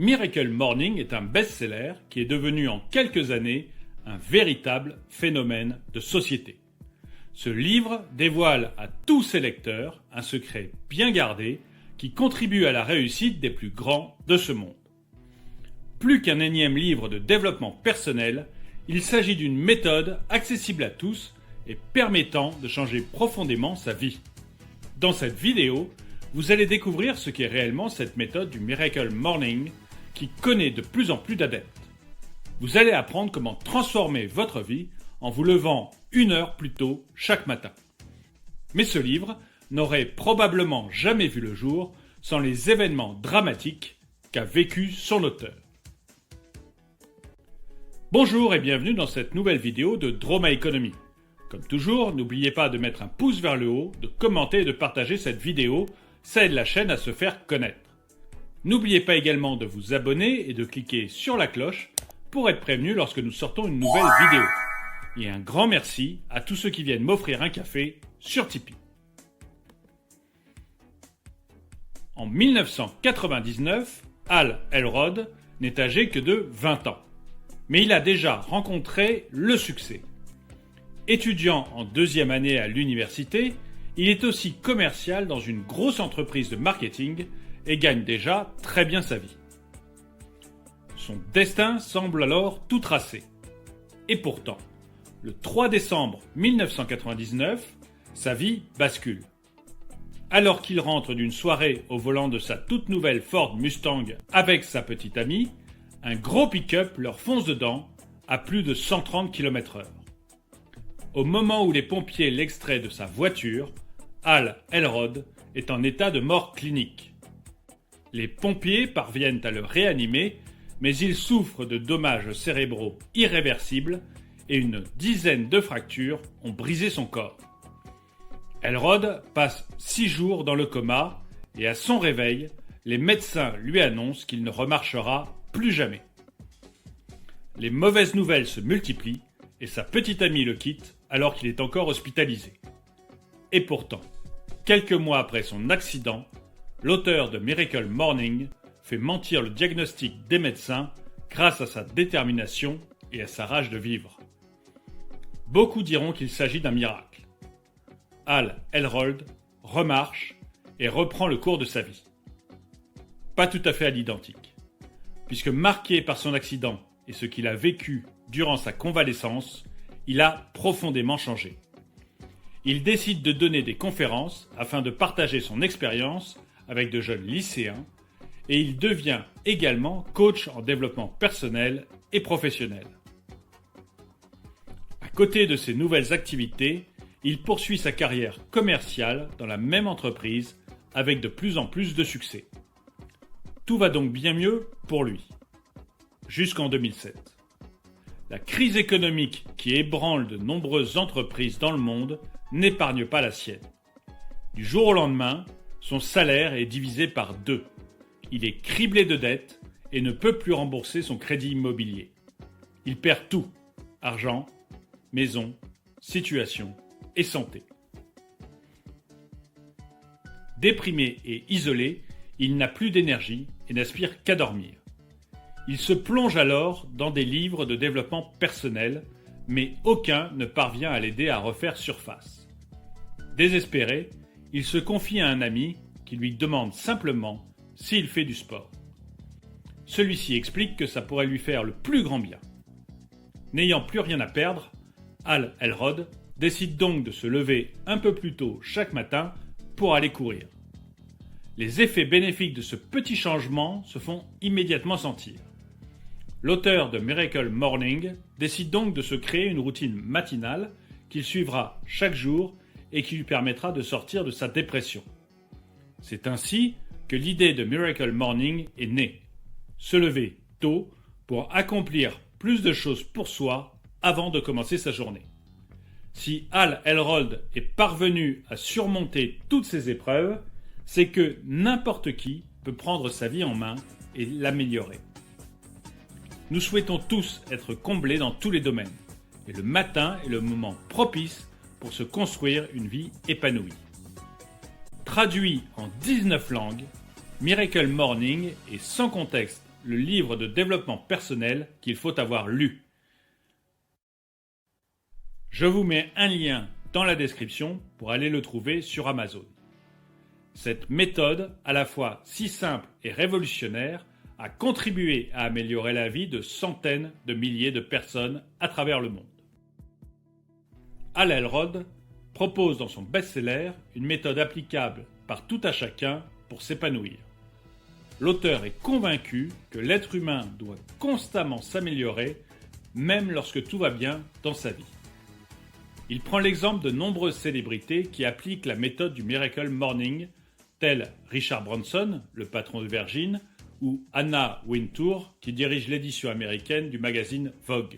Miracle Morning est un best-seller qui est devenu en quelques années un véritable phénomène de société. Ce livre dévoile à tous ses lecteurs un secret bien gardé qui contribue à la réussite des plus grands de ce monde. Plus qu'un énième livre de développement personnel, il s'agit d'une méthode accessible à tous et permettant de changer profondément sa vie. Dans cette vidéo, vous allez découvrir ce qu'est réellement cette méthode du Miracle Morning qui connaît de plus en plus d'adeptes. Vous allez apprendre comment transformer votre vie en vous levant 1 heure plus tôt chaque matin. Mais ce livre n'aurait probablement jamais vu le jour sans les événements dramatiques qu'a vécu son auteur. Bonjour et bienvenue dans cette nouvelle vidéo de Droma Economy. Comme toujours, n'oubliez pas de mettre un pouce vers le haut, de commenter et de partager cette vidéo, ça aide la chaîne à se faire connaître. N'oubliez pas également de vous abonner et de cliquer sur la cloche pour être prévenu lorsque nous sortons une nouvelle vidéo. Et un grand merci à tous ceux qui viennent m'offrir un café sur Tipeee. En 1999, Hal Elrod n'est âgé que de 20 ans. Mais il a déjà rencontré le succès. Étudiant en 2e année à l'université, il est aussi commercial dans une grosse entreprise de marketing et gagne déjà très bien sa vie. Son destin semble alors tout tracé. Et pourtant, le 3 décembre 1999, sa vie bascule. Alors qu'il rentre d'une soirée au volant de sa toute nouvelle Ford Mustang avec sa petite amie, un gros pick-up leur fonce dedans à plus de 130 km/h. Au moment où les pompiers l'extraient de sa voiture, Hal Elrod est en état de mort clinique. Les pompiers parviennent à le réanimer, mais il souffre de dommages cérébraux irréversibles et une dizaine de fractures ont brisé son corps. Elrod passe 6 jours dans le coma et à son réveil, les médecins lui annoncent qu'il ne remarchera plus jamais. Les mauvaises nouvelles se multiplient et sa petite amie le quitte alors qu'il est encore hospitalisé. Et pourtant, quelques mois après son accident, l'auteur de Miracle Morning fait mentir le diagnostic des médecins grâce à sa détermination et à sa rage de vivre. Beaucoup diront qu'il s'agit d'un miracle. Hal Elrod remarche et reprend le cours de sa vie. Pas tout à fait à l'identique, puisque marqué par son accident et ce qu'il a vécu durant sa convalescence, il a profondément changé. Il décide de donner des conférences afin de partager son expérience avec de jeunes lycéens et il devient également coach en développement personnel et professionnel. À côté de ses nouvelles activités, il poursuit sa carrière commerciale dans la même entreprise avec de plus en plus de succès. Tout va donc bien mieux pour lui. Jusqu'en 2007. La crise économique qui ébranle de nombreuses entreprises dans le monde n'épargne pas la sienne. Du jour au lendemain, son salaire est divisé par 2. Il est criblé de dettes et ne peut plus rembourser son crédit immobilier. Il perd tout, argent, maison, situation et santé. Déprimé et isolé, il n'a plus d'énergie et n'aspire qu'à dormir. Il se plonge alors dans des livres de développement personnel, mais aucun ne parvient à l'aider à refaire surface. Désespéré, il se confie à un ami qui lui demande simplement s'il fait du sport. Celui-ci explique que ça pourrait lui faire le plus grand bien. N'ayant plus rien à perdre, Hal Elrod décide donc de se lever un peu plus tôt chaque matin pour aller courir. Les effets bénéfiques de ce petit changement se font immédiatement sentir. L'auteur de Miracle Morning décide donc de se créer une routine matinale qu'il suivra chaque jour et qui lui permettra de sortir de sa dépression. C'est ainsi que l'idée de Miracle Morning est née. Se lever tôt pour accomplir plus de choses pour soi avant de commencer sa journée. Si Hal Elrod est parvenu à surmonter toutes ces épreuves, c'est que n'importe qui peut prendre sa vie en main et l'améliorer. Nous souhaitons tous être comblés dans tous les domaines, et le matin est le moment propice pour se construire une vie épanouie. Traduit en 19 langues, Miracle Morning est sans contexte le livre de développement personnel qu'il faut avoir lu. Je vous mets un lien dans la description pour aller le trouver sur Amazon. Cette méthode, à la fois si simple et révolutionnaire, a contribué à améliorer la vie de centaines de milliers de personnes à travers le monde. Hal Elrod propose dans son best-seller une méthode applicable par tout à chacun pour s'épanouir. L'auteur est convaincu que l'être humain doit constamment s'améliorer, même lorsque tout va bien dans sa vie. Il prend l'exemple de nombreuses célébrités qui appliquent la méthode du Miracle Morning, tels Richard Branson, le patron de Virgin, ou Anna Wintour, qui dirige l'édition américaine du magazine Vogue.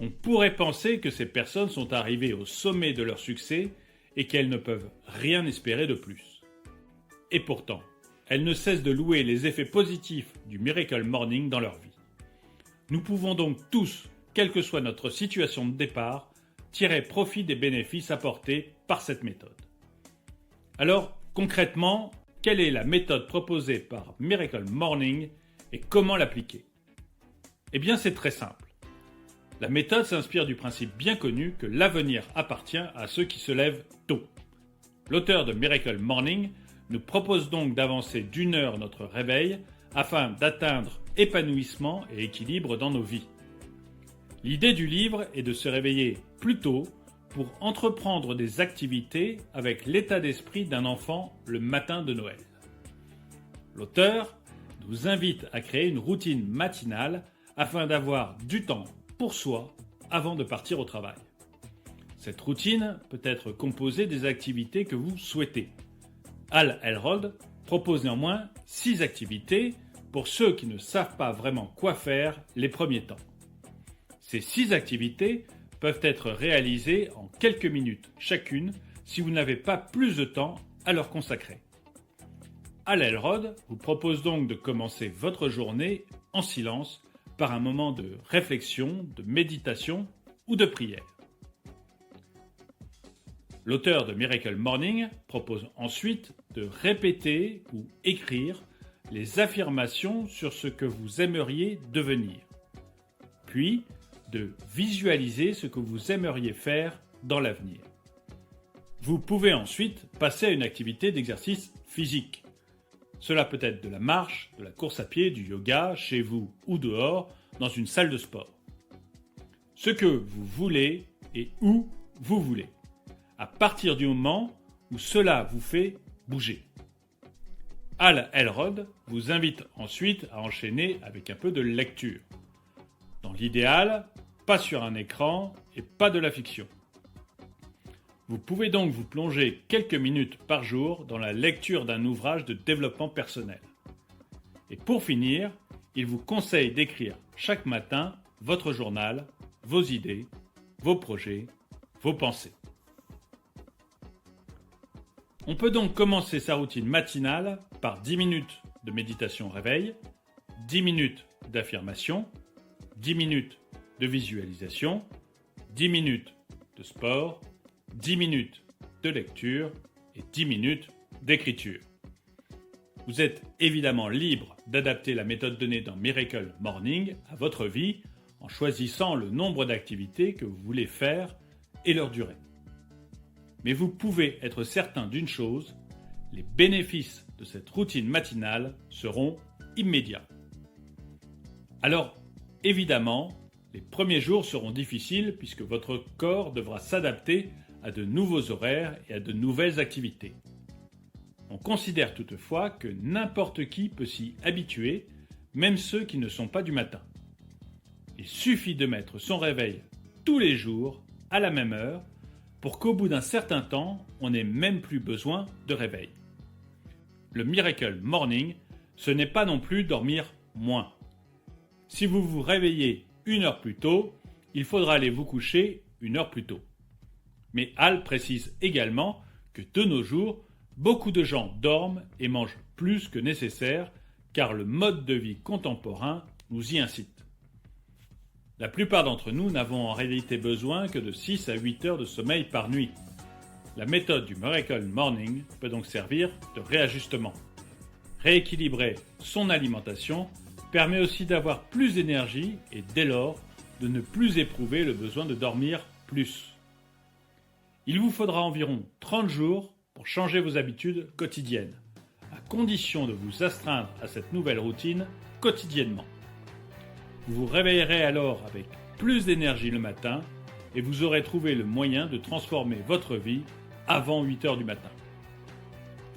On pourrait penser que ces personnes sont arrivées au sommet de leur succès et qu'elles ne peuvent rien espérer de plus. Et pourtant, elles ne cessent de louer les effets positifs du Miracle Morning dans leur vie. Nous pouvons donc tous, quelle que soit notre situation de départ, tirer profit des bénéfices apportés par cette méthode. Alors, concrètement, quelle est la méthode proposée par Miracle Morning et comment l'appliquer ? Eh bien, c'est très simple. La méthode s'inspire du principe bien connu que l'avenir appartient à ceux qui se lèvent tôt. L'auteur de Miracle Morning nous propose donc d'avancer d'1 heure notre réveil afin d'atteindre épanouissement et équilibre dans nos vies. L'idée du livre est de se réveiller plus tôt pour entreprendre des activités avec l'état d'esprit d'un enfant le matin de Noël. L'auteur nous invite à créer une routine matinale afin d'avoir du temps pour soi avant de partir au travail. Cette routine peut être composée des activités que vous souhaitez. Hal Elrod propose néanmoins 6 activités pour ceux qui ne savent pas vraiment quoi faire les premiers temps. Ces 6 activités peuvent être réalisées en quelques minutes chacune si vous n'avez pas plus de temps à leur consacrer. Hal Elrod vous propose donc de commencer votre journée en silence par un moment de réflexion, de méditation ou de prière. L'auteur de Miracle Morning propose ensuite de répéter ou écrire les affirmations sur ce que vous aimeriez devenir, puis de visualiser ce que vous aimeriez faire dans l'avenir. Vous pouvez ensuite passer à une activité d'exercice physique. Cela peut être de la marche, de la course à pied, du yoga, chez vous ou dehors, dans une salle de sport. Ce que vous voulez et où vous voulez, à partir du moment où cela vous fait bouger. Hal Elrod vous invite ensuite à enchaîner avec un peu de lecture. Dans l'idéal, pas sur un écran et pas de la fiction. Vous pouvez donc vous plonger quelques minutes par jour dans la lecture d'un ouvrage de développement personnel. Et pour finir, il vous conseille d'écrire chaque matin votre journal, vos idées, vos projets, vos pensées. On peut donc commencer sa routine matinale par 10 minutes de méditation réveil, 10 minutes d'affirmation, 10 minutes de visualisation, 10 minutes de sport, 10 minutes de lecture et 10 minutes d'écriture. Vous êtes évidemment libre d'adapter la méthode donnée dans Miracle Morning à votre vie en choisissant le nombre d'activités que vous voulez faire et leur durée. Mais vous pouvez être certain d'une chose, les bénéfices de cette routine matinale seront immédiats. Alors, évidemment, les premiers jours seront difficiles puisque votre corps devra s'adapter à de nouveaux horaires et à de nouvelles activités. On considère toutefois que n'importe qui peut s'y habituer, même ceux qui ne sont pas du matin. Il suffit de mettre son réveil tous les jours, à la même heure, pour qu'au bout d'un certain temps, on n'ait même plus besoin de réveil. Le Miracle Morning, ce n'est pas non plus dormir moins. Si vous vous réveillez 1 heure plus tôt, il faudra aller vous coucher 1 heure plus tôt. Mais Hal précise également que de nos jours, beaucoup de gens dorment et mangent plus que nécessaire car le mode de vie contemporain nous y incite. La plupart d'entre nous n'avons en réalité besoin que de 6 à 8 heures de sommeil par nuit. La méthode du Miracle Morning peut donc servir de réajustement. Rééquilibrer son alimentation permet aussi d'avoir plus d'énergie et dès lors de ne plus éprouver le besoin de dormir plus. Il vous faudra environ 30 jours pour changer vos habitudes quotidiennes, à condition de vous astreindre à cette nouvelle routine quotidiennement. Vous vous réveillerez alors avec plus d'énergie le matin et vous aurez trouvé le moyen de transformer votre vie avant 8 heures du matin.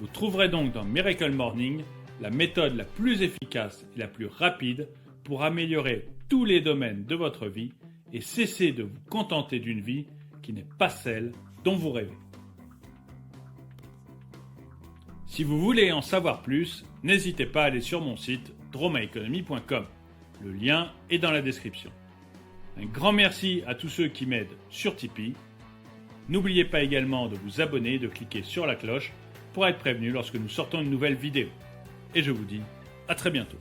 Vous trouverez donc dans Miracle Morning la méthode la plus efficace et la plus rapide pour améliorer tous les domaines de votre vie et cesser de vous contenter d'une vie qui n'est pas celle dont vous rêvez. Si vous voulez en savoir plus, n'hésitez pas à aller sur mon site dromaeconomy.com. Le lien est dans la description. Un grand merci à tous ceux qui m'aident sur Tipeee. N'oubliez pas également de vous abonner et de cliquer sur la cloche pour être prévenu lorsque nous sortons une nouvelle vidéo. Et je vous dis à très bientôt.